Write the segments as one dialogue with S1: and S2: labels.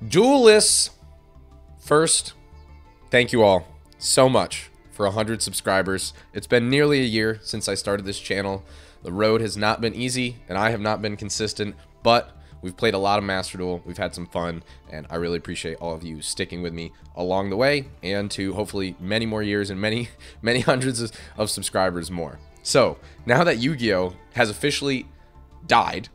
S1: Duelists, first, thank you all so much for 100 subscribers. It's been nearly a year since I started this channel. The road has not been easy, and I have not been consistent, but we've played a lot of Master Duel. We've had some fun, and I really appreciate all of you sticking with me along the way, and to hopefully many more years and many hundreds of subscribers more. So, now that Yu-Gi-Oh! Has officially died,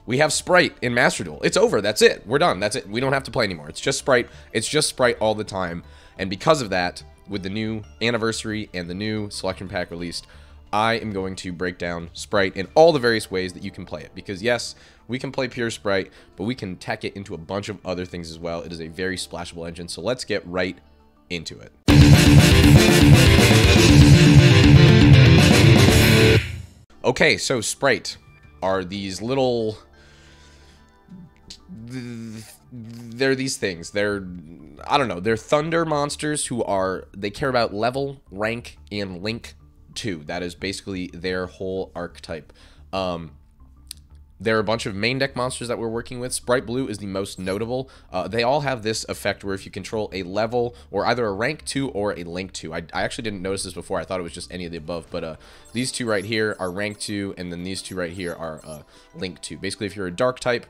S1: we have Spright in Master Duel. It's over. That's it. We're done. That's it. We don't have to play anymore. It's just Spright. It's just Spright all the time. And because of that, with the new anniversary and the new selection pack released, I am going to break down Spright in all the various ways that you can play it. Because yes, we can play pure Spright, but we can tech it into a bunch of other things as well. It is a very splashable engine. So let's get right into it. Okay, so Spright are these little... They're these things. They're, I don't know, they're thunder monsters who are, they care about level, rank, and link 2. That is basically their whole archetype. There are a bunch of main deck monsters that we're working with. Spright Blue is the most notable. They all have this effect where if you control a level or either a rank 2 or a link 2. I actually didn't notice this before. I thought it was just any of the above, but these two right here are rank 2, and then these two right here are link 2. Basically, if you're a dark type,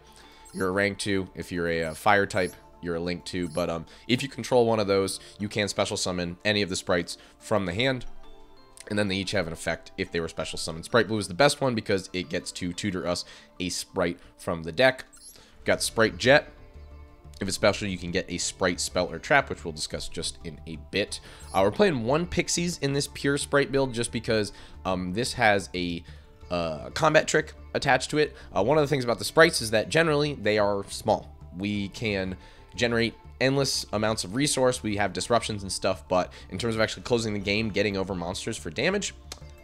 S1: you're a rank 2. If you're a fire type, you're a link 2. But if you control one of those, you can special summon any of the sprites from the hand. And then they each have an effect if they were special summoned. Spright Blue is the best one because it gets to tutor us a sprite from the deck. We've got Spright Jet. If it's special, you can get a Spright Spell or Trap, which we'll discuss just in a bit. We're playing 1 Pixies in this pure Spright build just because this has a combat trick attached to it. One of the things about the sprites is that generally they are small. We can generate endless amounts of resource, we have disruptions and stuff, but in terms of actually closing the game, getting over monsters for damage,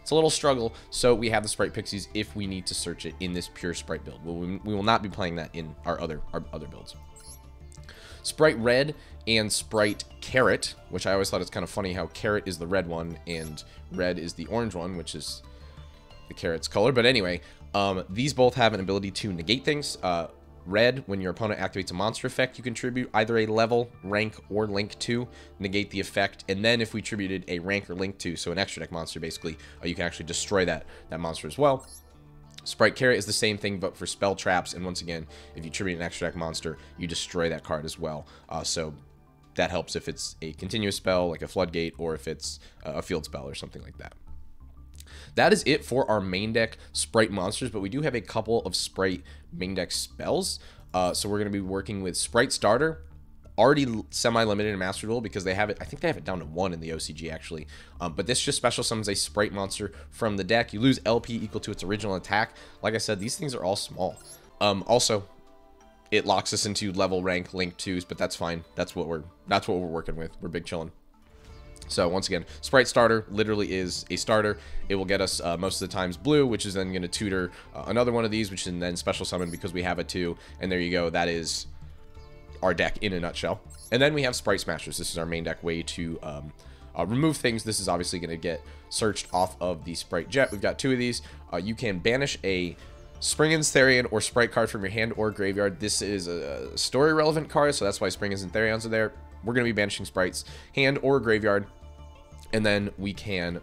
S1: it's a little struggle. So we have the Spright Pixies if we need to search it in this pure Spright build. We will not be playing that in our other builds. Spright Red and Spright Carrot, which I always thought it's kind of funny how Carrot is the red one and red is the orange one, which is the carrot's color. But anyway, these both have an ability to negate things. Red, when your opponent activates a monster effect, you contribute either a level, rank, or link 2, negate the effect. And then if we attributed a rank or link 2, so an extra deck monster basically, you can actually destroy that monster as well. Spright Carrot is the same thing, but for spell traps. And once again, if you attribute an extra deck monster, you destroy that card as well. So that helps if it's a continuous spell, like a Floodgate, or if it's a field spell or something like that. That is it for our main deck Spright monsters, but we do have a couple of Spright main deck spells. So we're going to be working with Spright Starter, already semi-limited in Master Duel because they have it, I think they have it down to 1 in the OCG actually. But this just special summons a Spright monster from the deck. You lose LP equal to its original attack. Like I said, these things are all small. Also, it locks us into level, rank, link 2s, but that's fine. That's what we're working with. We're big chillin'. So once again, Spright Starter literally is a starter. It will get us most of the times blue, which is then going to tutor another one of these, which is then special summon because we have a 2. And there you go. That is our deck in a nutshell. And then we have Spright Smashers. This is our main deck way to remove things. This is obviously going to get searched off of the Spright Jet. We've got 2 of these. You can banish a Springen's Therion or Spright card from your hand or graveyard. This is a story relevant card, so that's why Springen's and Therions are there. We're going to be banishing Sprites, hand or graveyard. And then we can,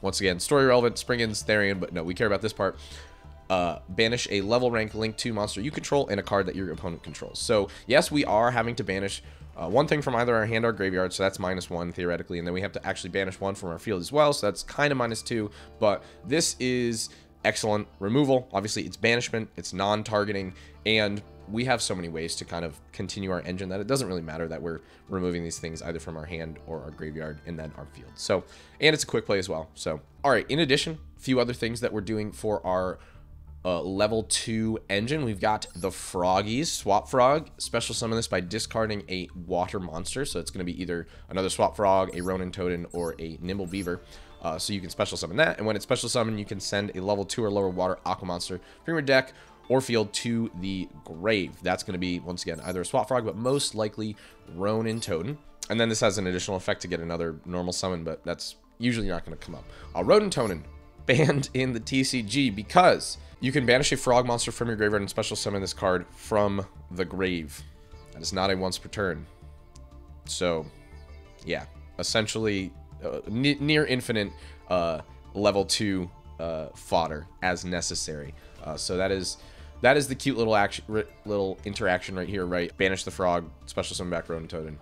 S1: once again, story relevant, Springen's, Therion, but no, we care about this part. Banish a level rank link 2 monster you control and a card that your opponent controls. So, yes, we are having to banish one thing from either our hand or graveyard, so that's -1 theoretically. And then we have to actually banish 1 from our field as well, so that's kind of -2. But this is excellent removal. Obviously, it's banishment, it's non-targeting, and we have so many ways to kind of continue our engine that it doesn't really matter that we're removing these things either from our hand or our graveyard and then our field. So, and it's a quick play as well. So, all right, in addition, a few other things that we're doing for our level 2 engine. We've got the Froggies. Swap Frog, special summon this by discarding a water monster. So it's going to be either another Swap Frog, a Ronin Totem, or a Nimble Beaver. So you can special summon that. And when it's special summon, you can send a level 2 or lower water Aqua monster from your deck or field to the grave. That's going to be, once again, either a Swap Frog, but most likely Ronin Totem. And then this has an additional effect to get another normal summon, but that's usually not going to come up. Ronin Totem, banned in the TCG because you can banish a frog monster from your graveyard and special summon this card from the grave. That is not a once per turn. So, yeah, essentially near infinite level 2 fodder as necessary. So that is the cute little interaction right here, right? Banish the frog, special summon back Ronin Totem,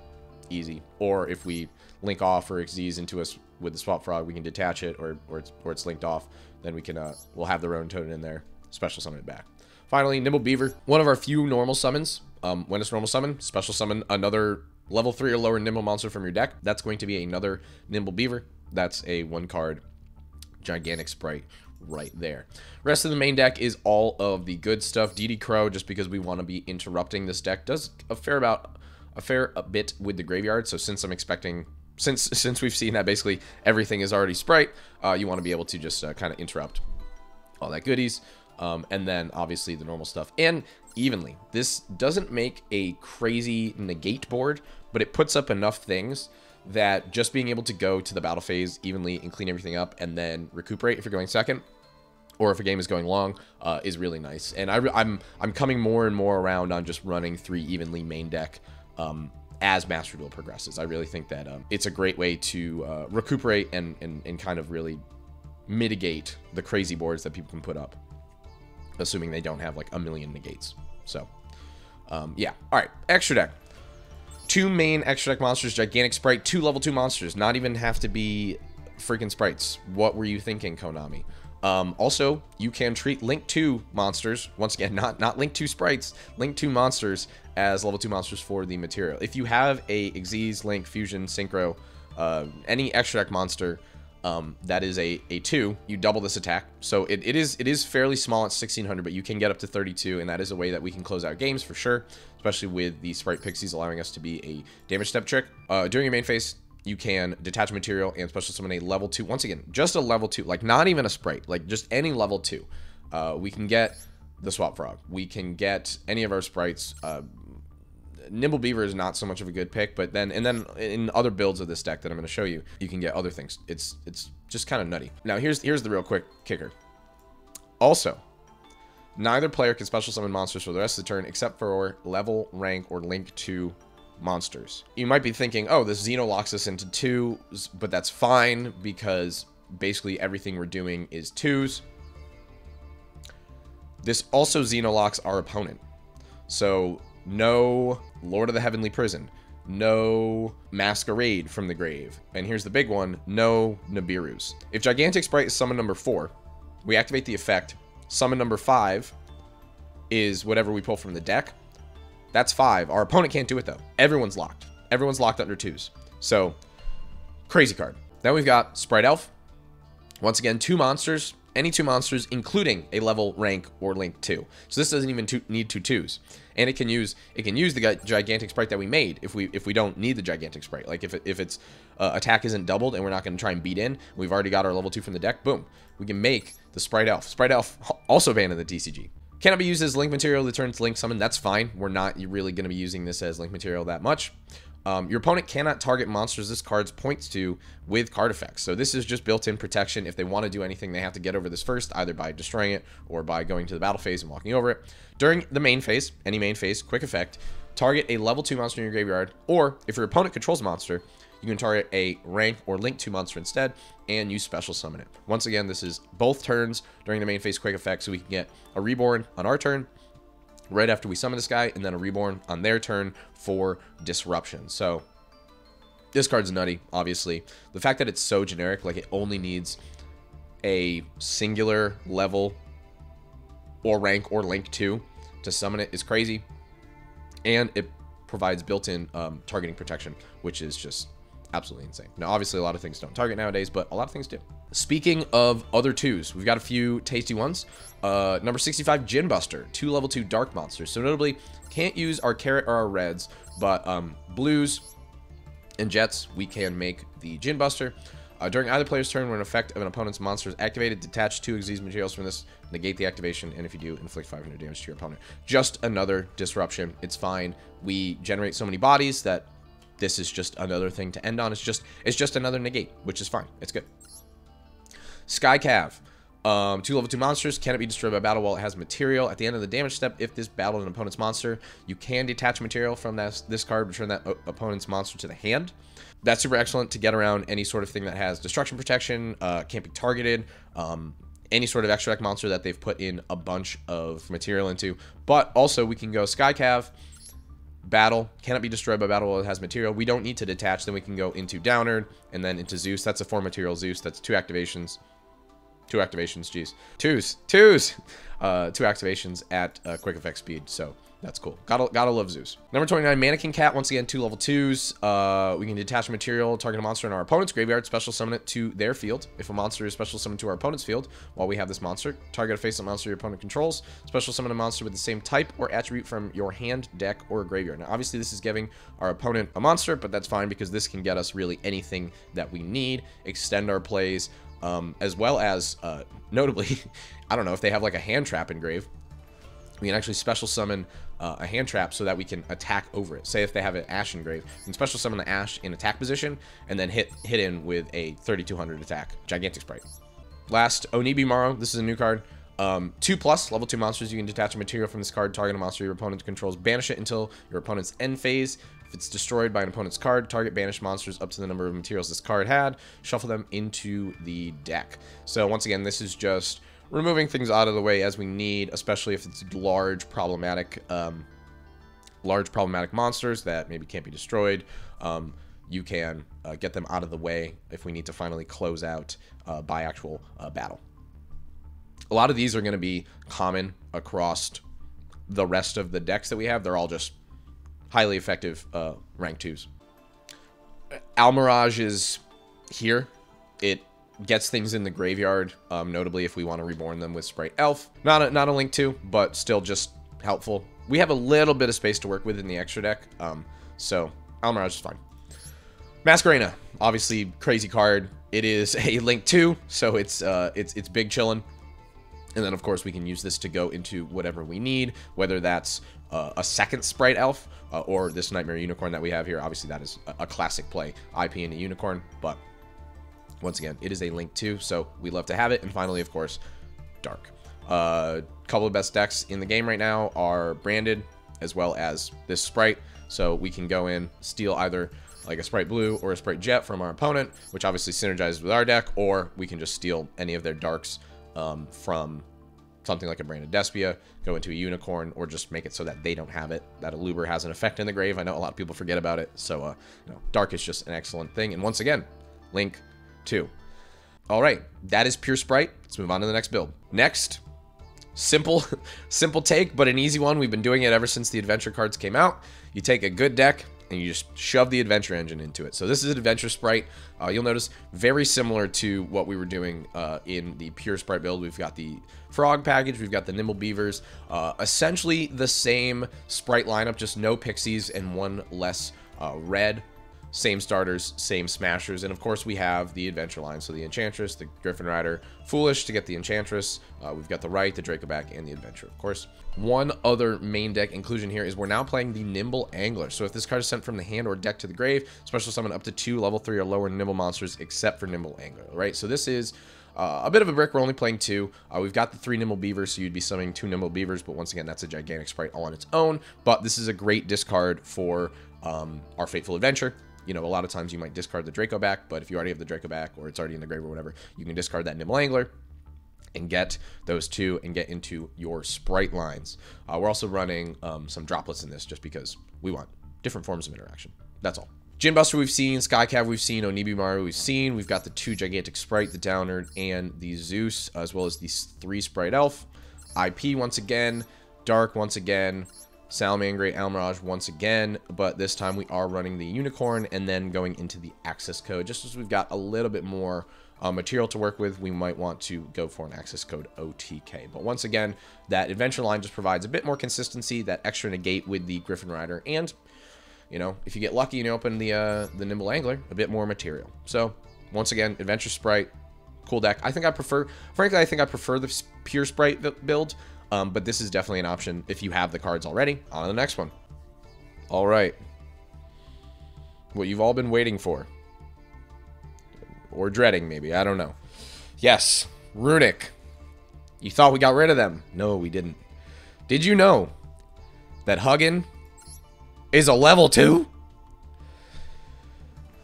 S1: easy. Or if we link off or Xyz into us with the swap frog, we can detach it, or it's linked off. Then we can we'll have the Ronin Totem in there, special summon it back. Finally, Nimble Beaver, one of our few normal summons. When it's normal summon, special summon another level 3 or lower Nimble monster from your deck. That's going to be another Nimble Beaver. That's a 1-card gigantic sprite right there. Rest of the main deck is all of the good stuff. DD Crow, just because we want to be interrupting this deck, does a fair bit with the graveyard. So since I'm expecting, since we've seen that basically everything is already Sprite, you want to be able to just kind of interrupt all that goodies. And then obviously the normal stuff, and evenly. This doesn't make a crazy negate board, but it puts up enough things that just being able to go to the battle phase evenly and clean everything up and then recuperate if you're going second, or if a game is going long, is really nice. And I'm coming more and more around on just running 3 evenly main deck as Master Duel progresses. I really think that it's a great way to recuperate and kind of really mitigate the crazy boards that people can put up, assuming they don't have like a million negates. So yeah. All right, extra deck. 2 main extra deck monsters, gigantic sprite, 2 level 2 monsters, not even have to be freaking sprites. What were you thinking, Konami? Also, you can treat Link 2 monsters, once again, not Link 2 sprites, Link 2 monsters as level 2 monsters for the material. If you have a Xyz, Link, Fusion, Synchro, any extra deck monster that is a 2, you double this attack. So it is fairly small at 1600, but you can get up to 32, and that is a way that we can close out games for sure, especially with the Sprite Pixies allowing us to be a damage step trick. During your main phase, you can detach material and special summon a level 2. Once again, just a level 2, like not even a Sprite, like just any level 2. We can get the Swap Frog. We can get any of our sprites. Nimble Beaver is not so much of a good pick, but then in other builds of this deck that I'm going to show you, you can get other things. It's just kind of nutty. Now here's the real quick kicker. Also, neither player can special summon monsters for the rest of the turn except for level, rank, or link 2 monsters. You might be thinking, oh, this Xeno locks us into 2s, but that's fine because basically everything we're doing is 2s. This also Xeno locks our opponent. So no Lord of the Heavenly Prison, no Masquerade from the Grave, and here's the big one, no Nibiru's. If Gigantic Spright is summon number 4, we activate the effect. Summon number 5 is whatever we pull from the deck. That's 5. Our opponent can't do it though. Everyone's locked. Everyone's locked under 2s. So, crazy card. Then we've got Sprite Elf. Once again, 2 monsters. Any 2 monsters, including a level, rank, or link 2. So this doesn't even need 2 2s. And it can use the gigantic sprite that we made if we don't need the gigantic sprite. Like if its attack isn't doubled and we're not going to try and beat in, we've already got our level 2 from the deck. Boom, we can make the Sprite Elf. Sprite Elf also banned in the TCG. Cannot be used as link material to turn to link summon. That's fine. We're not really going to be using this as link material that much. Your opponent cannot target monsters this card points to with card effects. So this is just built-in protection. If they want to do anything, they have to get over this first, either by destroying it or by going to the battle phase and walking over it. During the main phase, any main phase, quick effect, target a level 2 monster in your graveyard, or if your opponent controls a monster, you can target a rank or link 2 monster instead, and you special summon it. Once again, this is both turns during the main phase quick effect, so we can get a reborn on our turn, right after we summon this guy, and then a reborn on their turn for disruption. So this card's nutty, obviously. The fact that it's so generic, like it only needs a singular level or rank or link 2 to summon it is crazy. And it provides built-in targeting protection, which is just absolutely insane. Now, obviously, a lot of things don't target nowadays, but a lot of things do. Speaking of other 2s, we've got a few tasty ones. Number 65, Gin Buster, 2 level 2 dark monsters. So notably, can't use our carrot or our reds, but blues and jets, we can make the Gin Buster. During either player's turn, when an effect of an opponent's monster is activated, detach 2 Xyz materials from this, negate the activation, and if you do, inflict 500 damage to your opponent. Just another disruption. It's fine. We generate so many bodies that this is just another thing to end on. It's just another negate, which is fine. It's good. Sky Cav. Two level 2 monsters cannot be destroyed by battle while it has material. At the end of the damage step, if this battled an opponent's monster, you can detach material from this card, return that opponent's monster to the hand. That's super excellent to get around any sort of thing that has destruction protection, can't be targeted, any sort of extra deck monster that they've put in a bunch of material into. But also we can go Skycav, battle, cannot be destroyed by battle while it has material. We don't need to detach. Then we can go into Downerd and then into Zeus. That's a 4 material Zeus. That's 2 activations. 2 activations, geez. Twos. 2 activations at quick effect speed. So that's cool. Gotta love Zeus. Number 29, Mannequin Cat. Once again, 2 level 2s. We can detach a material, target a monster in our opponent's graveyard, special summon it to their field. If a monster is special summoned to our opponent's field while we have this monster, target a face-up monster your opponent controls, special summon a monster with the same type or attribute from your hand, deck, or graveyard. Now, obviously, this is giving our opponent a monster, but that's fine because this can get us really anything that we need, extend our plays, as well as, notably, I don't know, if they have like a hand trap engrave, we can actually special summon a hand trap so that we can attack over it. Say if they have an Ash engrave, we can special summon the Ash in attack position and then hit in with a 3200 attack. Gigantic Spright. Last, Onibimaru. This is a new card. 2+ level 2 monsters. You can detach a material from this card, target a monster your opponent controls, banish it until your opponent's end phase. If it's destroyed by an opponent's card, target banished monsters up to the number of materials this card had. Shuffle them into the deck. So once again, this is just removing things out of the way as we need, especially if it's large problematic monsters that maybe can't be destroyed. You can get them out of the way if we need to finally close out by actual battle. A lot of these are going to be common across the rest of the decks that we have. They're all just highly effective rank 2s. Almirage is here. It gets things in the graveyard, notably if we want to reborn them with Spright Elf. Not a link 2, but still just helpful. We have a little bit of space to work with in the extra deck, so Almirage is fine. Masquerena, obviously crazy card. It is a link 2, so it's big chillin'. And then, of course, we can use this to go into whatever we need, whether that's a second Spright Elf or this Nightmare Unicorn that we have here. Obviously, that is a classic play, IP into Unicorn, but once again, it is a link 2, so we love to have it. And finally, of course, Dark. Couple of best decks in the game right now are Branded, as well as this Spright. So we can go in, steal either like a Spright Blue or a Spright Jet from our opponent, which obviously synergizes with our deck, or we can just steal any of their Darks from something like a Branded Despia, go into a Unicorn, or just make it so that they don't have it, that a Luber has an effect in the grave. I know a lot of people forget about it, so Dark is just an excellent thing. And once again, link 2. All right, that is pure Spright. Let's move on to the next build. Next, simple take, but an easy one. We've been doing it ever since the adventure cards came out. You take a good deck and you just shove the adventure engine into it. So this is an Adventure Spright. You'll notice very similar to what we were doing in the pure Spright build. We've got the Frog package, we've got the Nimble Beavers, essentially the same Spright lineup, just no pixies and one less red. Same starters, same smashers, and of course we have the adventure line, so the Enchantress, the Griffin Rider, Foolish to get the Enchantress, we've got the Right, the Dracoback, and the Adventure, of course. One other main deck inclusion here is we're now playing the Nimble Angler, so if this card is sent from the hand or deck to the grave, special summon up to 2 level 3 or lower Nimble monsters except for Nimble Angler, right? So this is a bit of a brick. We're only playing 2. We've got the 3 Nimble Beavers, so you'd be summoning 2 Nimble Beavers, but once again, that's a gigantic Spright all on its own, but this is a great discard for our Fateful Adventure. You know, a lot of times you might discard the Dracoback, but if you already have the Dracoback or it's already in the grave or whatever, you can discard that Nimble Angler and get those 2 and get into your Spright lines. We're also running some droplets in this just because we want different forms of interaction. That's all. Ginbuster we've seen, Skycav we've seen, Onibimaru we've seen. We've got the 2 Gigantic Spright, the Downerd, and the Zeus, as well as the 3 Spright Elf. IP once again, Dark once again, Salamangreat, Almirage once again, but this time we are running the Unicorn and then going into the access code. Just as we've got a little bit more material to work with, we might want to go for an access code OTK. But once again, that adventure line just provides a bit more consistency, that extra negate with the Griffin Rider, and, you know, if you get lucky and you open the Nimble Angler, a bit more material. So, once again, Adventure Spright, cool deck. I think I prefer the pure Spright build. But this is definitely an option if you have the cards already. On to the next one. All right. What you've all been waiting for. Or dreading, maybe. I don't know. Yes. Runick You thought we got rid of them. No, we didn't. Did you know that Huggin is a level 2?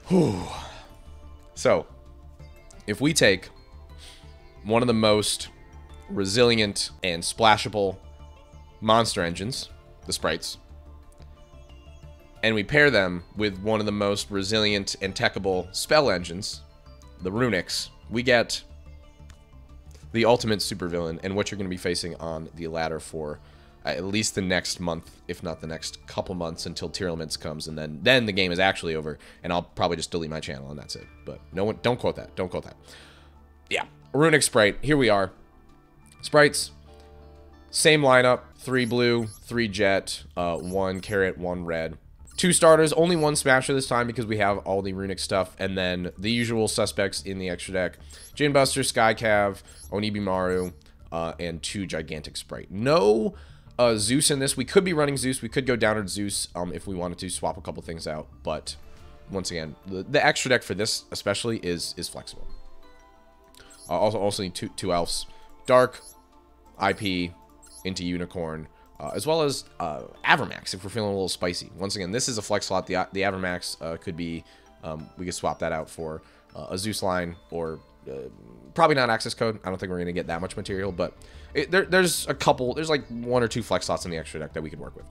S1: Whew. So, if we take one of the most resilient and splashable monster engines, the Sprights, and we pair them with one of the most resilient and techable spell engines, the Runicks, we get the ultimate supervillain and what you're going to be facing on the ladder for at least the next month, if not the next couple months, until tier limits comes, and then the game is actually over, and I'll probably just delete my channel and that's it. But no one, don't quote that. Don't quote that. Yeah, Runick Spright. Here we are. Sprites, same lineup: 3 blue, 3 jet, 1 carrot, 1 red. 2 starters, only 1 smasher this time because we have all the Runick stuff, and then the usual suspects in the extra deck: Ginbuster, Skycav, Onibimaru, and 2 gigantic Spright. No Zeus in this. We could be running Zeus. We could go downward Zeus if we wanted to swap a couple things out, but once again, the extra deck for this especially is flexible. Also need 2 elves, Dark, IP, into Unicorn, as well as Avermax if we're feeling a little spicy. Once again, this is a flex slot. The Avermax could be, we could swap that out for a Zeus line, or probably not access code. I don't think we're going to get that much material, but there's like 1 or 2 flex slots in the extra deck that we could work with.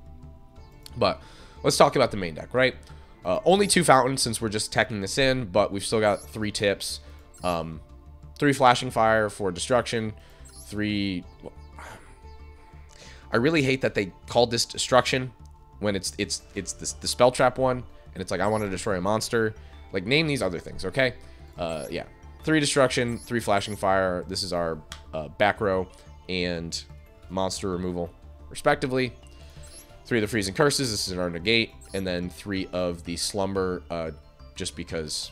S1: But let's talk about the main deck, right? Only 2 fountains since we're just teching this in, but we've still got 3 tips. 3 flashing fire for destruction, 3... I really hate that they called this destruction when it's the spell trap one, and it's like, I want to destroy a monster. Like, name these other things, okay? Yeah. 3 destruction, 3 flashing fire. This is our back row and monster removal, respectively. 3 of the freezing curses. This is our negate, and then 3 of the slumber, just because,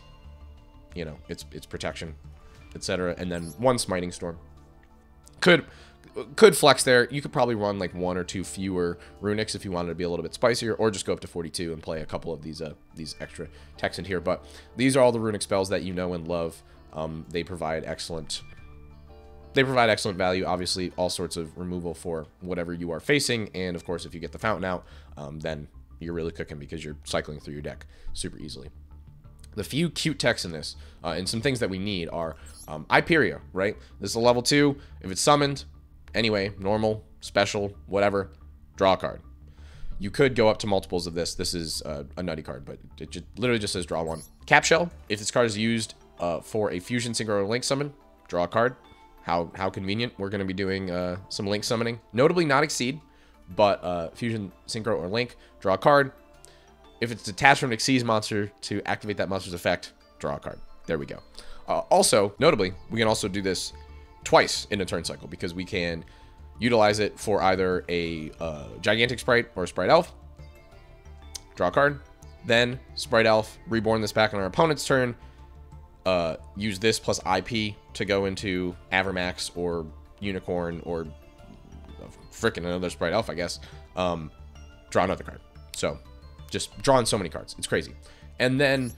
S1: you know, it's protection, etc. And then 1 smiting storm. Could flex there. You could probably run like 1 or 2 fewer Runicks if you wanted to be a little bit spicier, or just go up to 42 and play a couple of these extra techs in here. But these are all the Runick spells that you know and love. They provide excellent value. Obviously, all sorts of removal for whatever you are facing, and of course, if you get the fountain out, then you're really cooking because you're cycling through your deck super easily. The few cute techs in this, and some things that we need are Iperia, right? This is a level 2. If it's summoned, anyway, normal, special, whatever, draw a card. You could go up to multiples of this. This is a nutty card, but it literally just says draw 1. Cap Shell, if this card is used for a fusion, synchro, or link summon, draw a card. How convenient. We're going to be doing some link summoning. Notably not exceed, but fusion, synchro, or link, draw a card. If it's detached from an Exceeds monster to activate that monster's effect, draw a card. There we go. Also, notably, we can also do this twice in a turn cycle because we can utilize it for either a gigantic Spright or a Spright Elf. Draw a card. Then Spright Elf, reborn this back on our opponent's turn. Use this plus IP to go into Avermax or Unicorn or frickin' another Spright Elf, I guess. Draw another card. So, just drawing so many cards. It's crazy. And then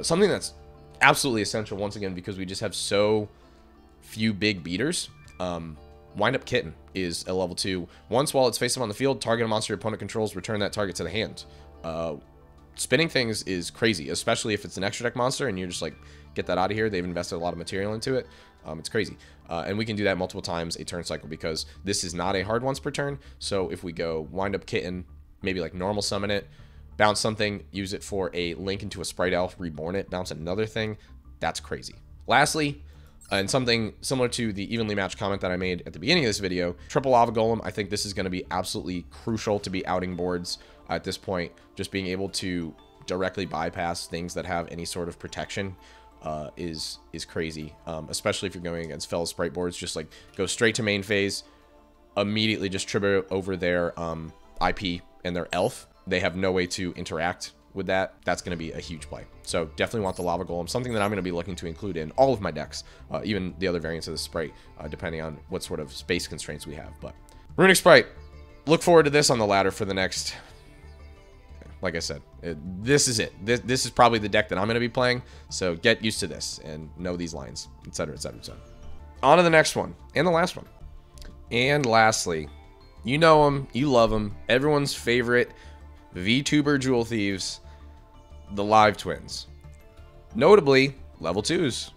S1: something that's absolutely essential, once again, because we just have so few big beaters. Wind Up Kitten is a level 2. Once while it's face up on the field, target a monster your opponent controls, return that target to the hand. Spinning things is crazy, especially if it's an extra deck monster and you're just like, get that out of here. They've invested a lot of material into it. It's crazy. And we can do that multiple times a turn cycle because this is not a hard once per turn. So if we go Wind Up Kitten, maybe like normal summon it, bounce something, use it for a link into a Spright Elf, reborn it, bounce another thing, that's crazy. Lastly, and something similar to the evenly matched comment that I made at the beginning of this video, Triple Lava Golem, I think this is going to be absolutely crucial to be outing boards at this point. Just being able to directly bypass things that have any sort of protection is crazy, especially if you're going against fellow Spright boards. Just like go straight to main phase, immediately just trigger over their IP and their elf. They have no way to interact with that. That's going to be a huge play. So definitely want the Lava Golem, something that I'm going to be looking to include in all of my decks, even the other variants of the Spright, depending on what sort of space constraints we have. But Runick Spright, look forward to this on the ladder for the next, like I said, this is it. This is probably the deck that I'm going to be playing, so get used to this and know these lines, etc., etc., etc. On to the next one, and the last one. And lastly, you know them, you love them, everyone's favorite VTuber Jewel Thieves, the Live Twins. Notably, level 2s.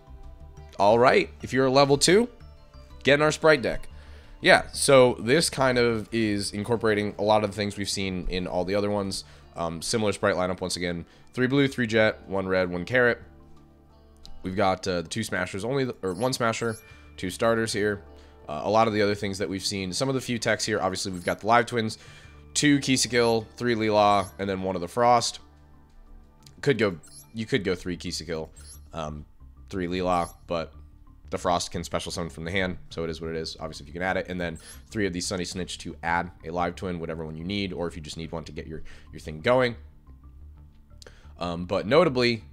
S1: Alright, if you're a level 2, get in our Spright deck. Yeah, so this kind of is incorporating a lot of the things we've seen in all the other ones. Similar Spright lineup once again. 3 blue, 3 jet, 1 red, 1 carrot. We've got the 2 smashers, or 1 smasher, 2 starters here. A lot of the other things that we've seen. Some of the few techs here, obviously we've got the Live Twins, 2 Kisakill, 3 Leela, and then 1 of the Frost. You could go 3 Kisakill, 3 Leela, but the Frost can special summon from the hand, so it is what it is. Obviously, if you can add it, and then 3 of these Sunny Snitch to add a Live Twin, whatever one you need, or if you just need one to get your thing going. But notably,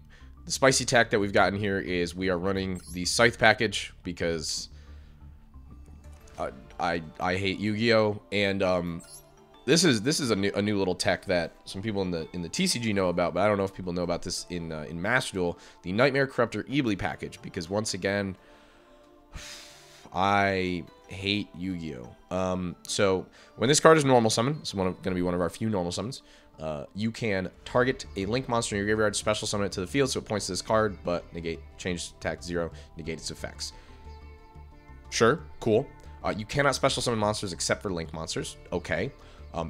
S1: the spicy tech that we've gotten here is we are running the Scythe package because I hate Yu-Gi-Oh! And this is a new little tech that some people in the TCG know about, but I don't know if people know about this in Master Duel, the Nightmare Corruptor Eebly package, because once again, I hate Yu-Gi-Oh! So when this card is normal summon, it's going to be one of our few normal summons. You can target a Link monster in your graveyard, special summon it to the field, so it points to this card, but change attack 0, negate its effects. Sure, cool. You cannot special summon monsters except for Link monsters. Okay.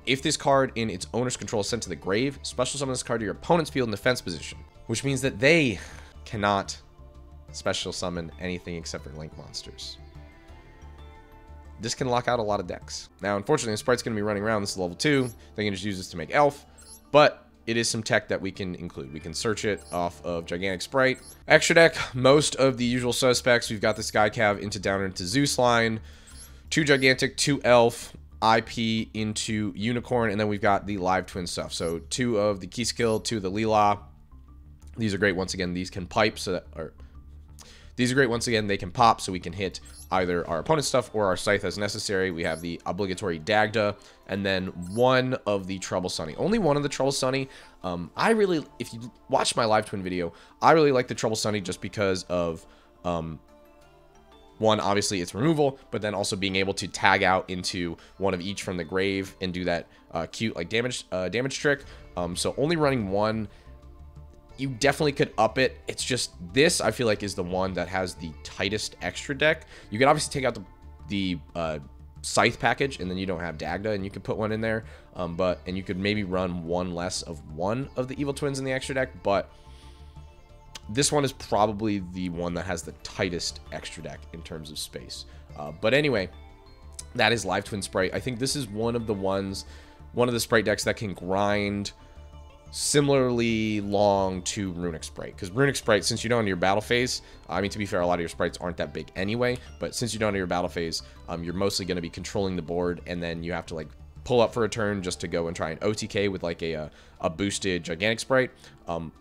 S1: If this card in its owner's control is sent to the grave, special summon this card to your opponent's field in defense position, which means that they cannot special summon anything except for Link monsters. This can lock out a lot of decks. Now, unfortunately, the Sprite's going to be running around. This is level 2. They can just use this to make Elf, but it is some tech that we can include. We can search it off of Gigantic Spright. Extra deck, most of the usual suspects. We've got the Sky Cav into Downer into Zeus line, 2 Gigantic, 2 Elf, IP into Unicorn, and then we've got the Live Twin stuff. So 2 of the Kisakill, 2 of the Leela. These are great. Once again, these can pipe, these are great. Once again, they can pop, so we can hit either our opponent's stuff or our Scythe as necessary. We have the obligatory Dagda, and then 1 of the Trouble Sunny. Only 1 of the Trouble Sunny. If you watched my Live Twin video, I really like the Trouble Sunny just because of, 1, obviously its removal, but then also being able to tag out into 1 of each from the grave and do that cute like damage trick. So only running 1. You definitely could up it. It's just this, I feel like, is the one that has the tightest extra deck. You can obviously take out the Scythe package, and then you don't have Dagda, and you could put 1 in there. And you could maybe run 1 less of 1 of the Evil Twins in the extra deck, but this one is probably the one that has the tightest extra deck in terms of space. But anyway, that is Live Twin Spright. I think this is one of the Spright decks that can grind similarly long to Runick Spright, because Runick Spright, since you don't enter your battle phase, I mean, to be fair, a lot of your sprites aren't that big anyway, but since you don't enter your battle phase, you're mostly going to be controlling the board, and then you have to like pull up for a turn just to go and try and OTK with like a boosted Gigantic Spright,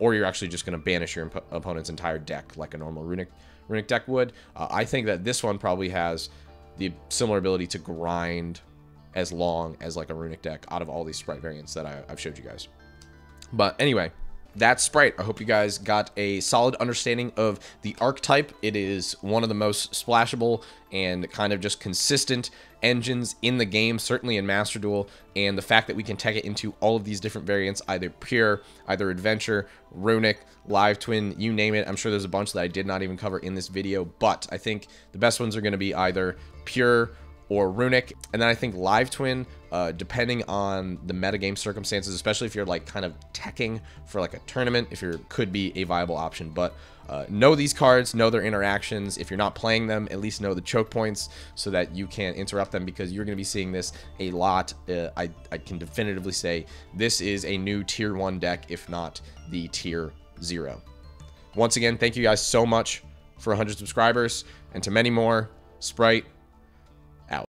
S1: or you're actually just going to banish your opponent's entire deck like a normal Runick deck would. I think that this one probably has the similar ability to grind as long as like a Runick deck out of all these Spright variants that I've showed you guys. But anyway, that's Spright. I hope you guys got a solid understanding of the archetype. It is one of the most splashable and kind of just consistent engines in the game, certainly in Master Duel, and the fact that we can tech it into all of these different variants, either Pure, either Adventure, Runick, Live Twin, you name it. I'm sure there's a bunch that I did not even cover in this video, but I think the best ones are going to be either Pure or Runick, and then I think Live Twin, depending on the metagame circumstances, especially if you're like kind of teching for like a tournament, could be a viable option. But know these cards, know their interactions. If you're not playing them, at least know the choke points so that you can interrupt them, because you're going to be seeing this a lot. I can definitively say this is a new tier 1 deck, if not the tier 0. Once again, thank you guys so much for 100 subscribers, and to many more, Spright